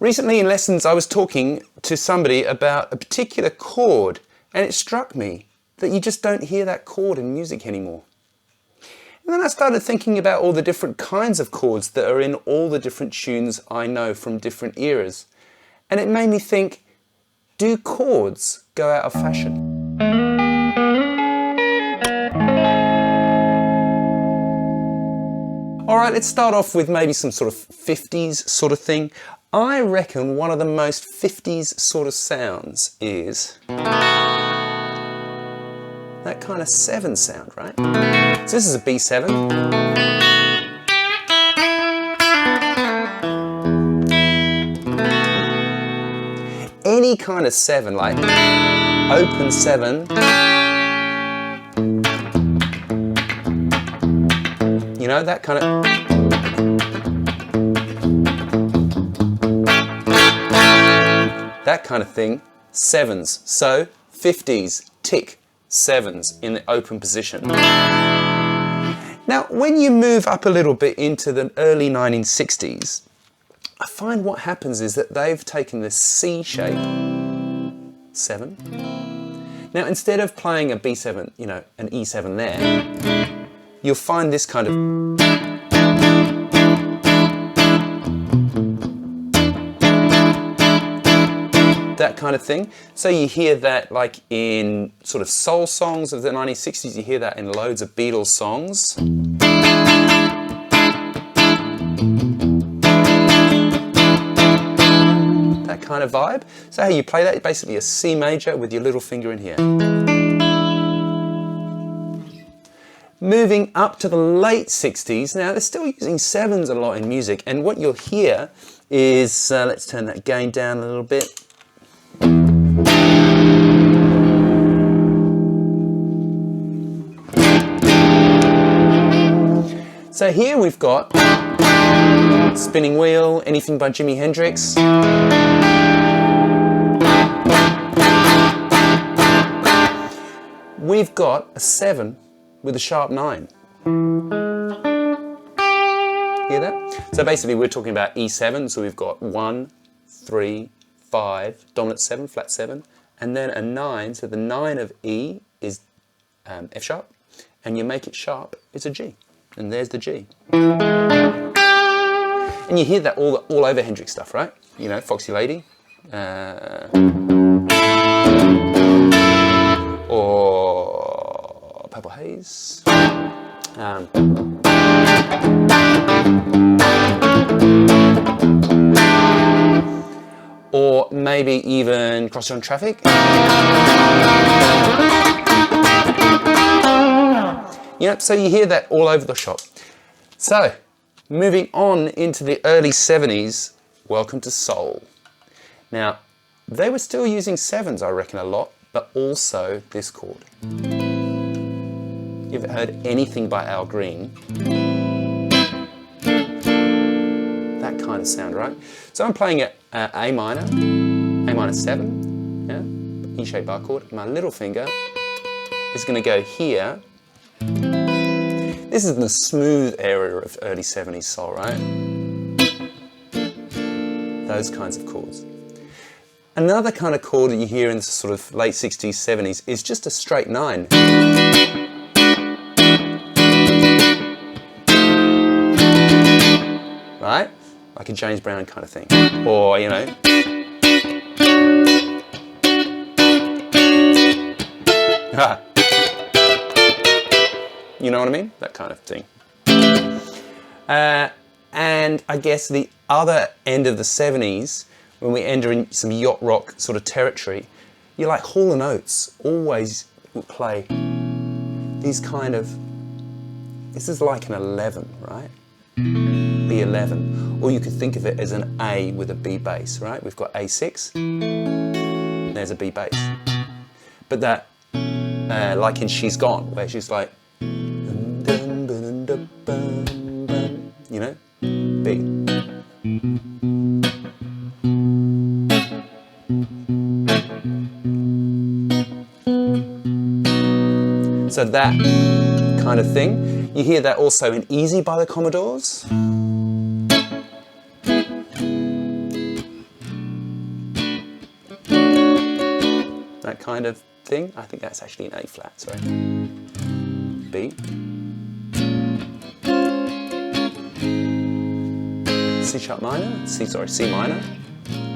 Recently in lessons I was talking to somebody about a particular chord, and it struck me that you just don't hear that chord in music anymore. And then I started thinking about all the different kinds of chords that are in all the different tunes I know from different eras. And it made me think, do chords go out of fashion? Alright, let's start off with maybe some sort of 50s sort of thing. I reckon one of the most 50s sort of sounds is that kind of 7 sound, right? So this is a B7. Any kind of 7, like open 7. You know, that kind of... that kind of thing, 7s. So 50s, tick, 7s in the open position. Now, when you move up a little bit into the early 1960s, I find what happens is that they've taken this C shape, 7. Now, instead of playing a B7, you know, an E7 there, you'll find this kind of... that kind of thing. So you hear that like in sort of soul songs of the 1960s, you hear that in loads of Beatles songs. That kind of vibe. So how you play that, basically a C major with your little finger in here. Moving up to the late 60s, now they're still using 7s a lot in music, and what you'll hear is, let's turn that gain down a little bit. So here we've got Spinning Wheel, anything by Jimi Hendrix. We've got a 7 with a sharp 9. Hear that? So basically we're talking about E7, so we've got 1, 3, 5, dominant 7, flat 7, and then a 9, so the 9 of E is F sharp, and you make it sharp, it's a G. And there's the G. And you hear that all over Hendrix stuff, right? You know, Foxy Lady. Or Purple Haze. Or maybe even Cross on Traffic. You know, so you hear that all over the shop. So, moving on into the early 70s, welcome to soul. Now, they were still using 7s, I reckon, a lot, but also this chord. You ever heard anything by Al Green? That kind of sound, right? So I'm playing at A minor 7, yeah, E-shaped bar chord. My little finger is going to go here. This is the smooth area of early 70s soul, right? Those kinds of chords. Another kind of chord that you hear in the sort of late 60s, 70s is just a straight 9. Right? Like a James Brown kind of thing. Or, you know. You know what I mean? That kind of thing. And I guess the other end of the 70s, when we enter in some yacht rock sort of territory, you like Hall & Oates always would play these kind of, this is like an 11, right? B11. Or you could think of it as an A with a B bass, right? We've got A6, there's a B bass. But that, like in She's Gone, where she's like, you know, B. So that kind of thing. You hear that also in Easy by the Commodores. that kind of thing. I think that's actually an A flat, sorry. B. C sharp minor, C minor,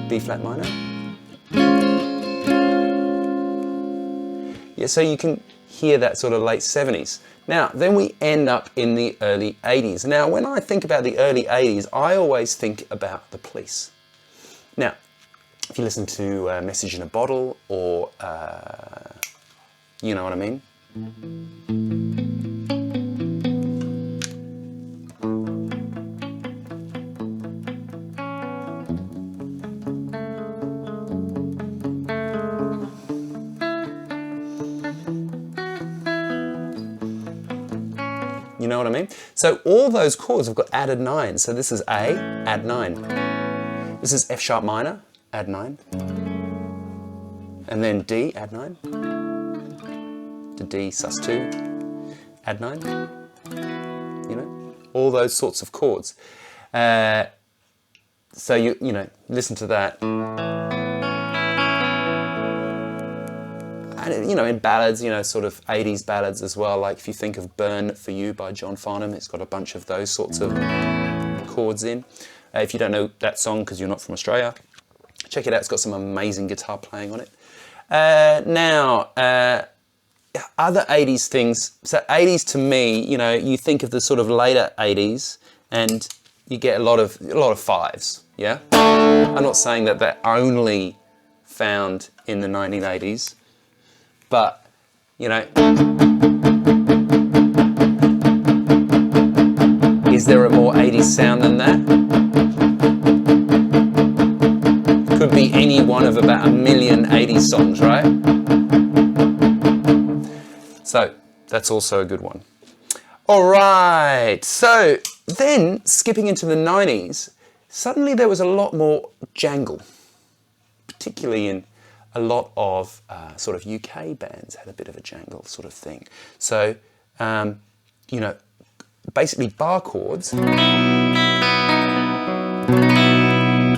B flat minor. Yeah, so you can hear that sort of late 70s. Now, then we end up in the early 80s. Now, when I think about the early 80s, I always think about the Police. Now, if you listen to Message in a Bottle or, you know what I mean? You know what I mean? So all those chords have got added 9. So this is A, add 9. This is F sharp minor, add 9. And then D, add 9. To D sus2, add 9. You know, all those sorts of chords. So you know, listen to that. And, you know, in ballads, you know, sort of 80s ballads as well, like if you think of Burn For You by John Farnham, it's got a bunch of those sorts of chords in. If you don't know that song because you're not from Australia, check it out, it's got some amazing guitar playing on it. Other 80s things, so 80s to me, you know, you think of the sort of later 80s and you get a lot of fives, yeah? I'm not saying that they're only found in the 1980s, but, you know, is there a more 80s sound than that? Could be any one of about 1 million 80s songs, right? So, that's also a good one. All right, so then skipping into the 90s, suddenly there was a lot more jangle, particularly in a lot of sort of UK bands had a bit of a jangle sort of thing. So, you know, basically bar chords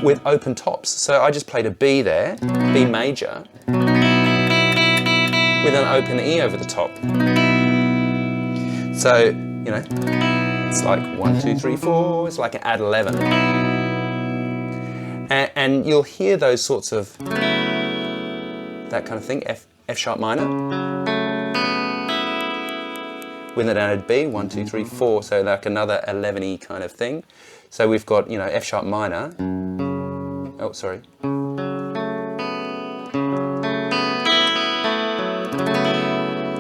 with open tops. So I just played a B there, B major, with an open E over the top. So, you know, it's like 1, 2, 3, 4, it's like an add 11. And you'll hear those sorts of that kind of thing, F sharp minor, with an added B, 1, 2, 3, 4, so like another 11-y kind of thing. So we've got, you know, F sharp minor, oh, sorry.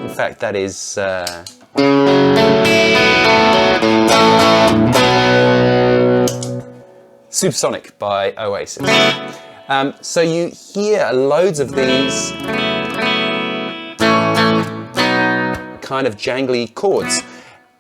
In fact, that is Supersonic by Oasis. So you hear loads of these kind of jangly chords,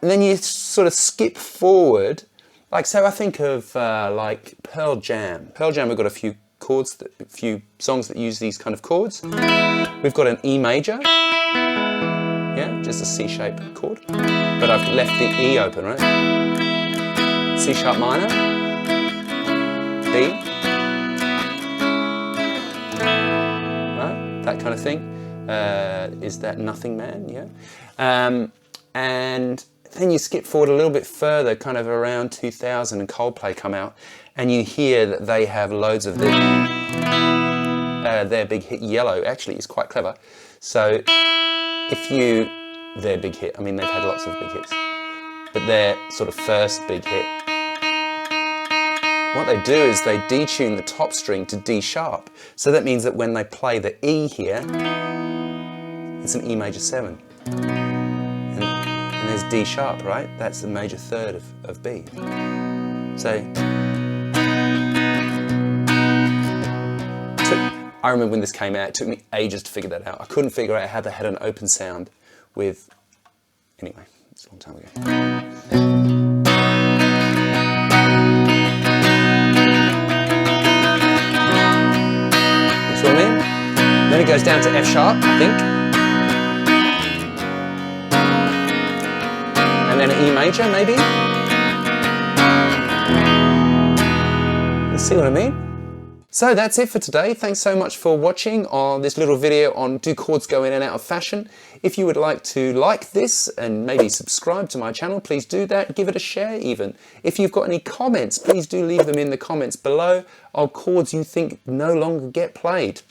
and then you sort of skip forward. Like, so I think of like Pearl Jam. Pearl Jam have got a few chords, a few songs that use these kind of chords. We've got an E major, yeah, just a C-shaped chord, but I've left the E open, right? C sharp minor, B. That kind of thing. Is that Nothing Man? Yeah. And then you skip forward a little bit further, kind of around 2000, and Coldplay come out, and you hear that they have loads of their big hit Yellow. Actually, is quite clever. So if you, their big hit, I mean they've had lots of big hits, but their sort of first big hit, what they do is they detune the top string to D sharp. So that means that when they play the E here, it's an E major 7. And there's D sharp, right? That's the major third of B. So, I remember when this came out, it took me ages to figure that out. I couldn't figure out how they had an open sound with, anyway, it's a long time ago. What I mean? Then it goes down to F sharp, I think. And then an E major, maybe. You see what I mean? So that's it for today. Thanks so much for watching on this little video on do chords go in and out of fashion. If you would like to like this and maybe subscribe to my channel, please do that. Give it a share even. If you've got any comments, please do leave them in the comments below on chords you think no longer get played.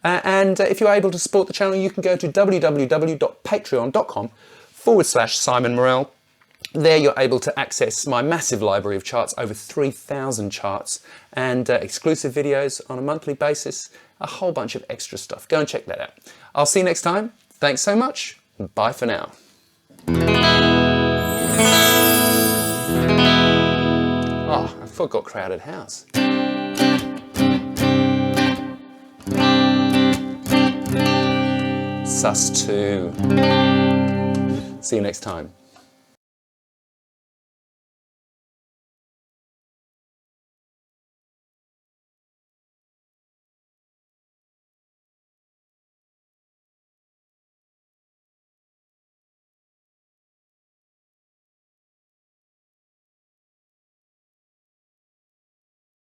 And if you're able to support the channel, you can go to www.patreon.com/Simon Morell. There you're able to access my massive library of charts, over 3,000 charts, and exclusive videos on a monthly basis, a whole bunch of extra stuff. Go and check that out. I'll see you next time. Thanks so much. Bye for now. Oh, I forgot Crowded House. Sus 2. See you next time.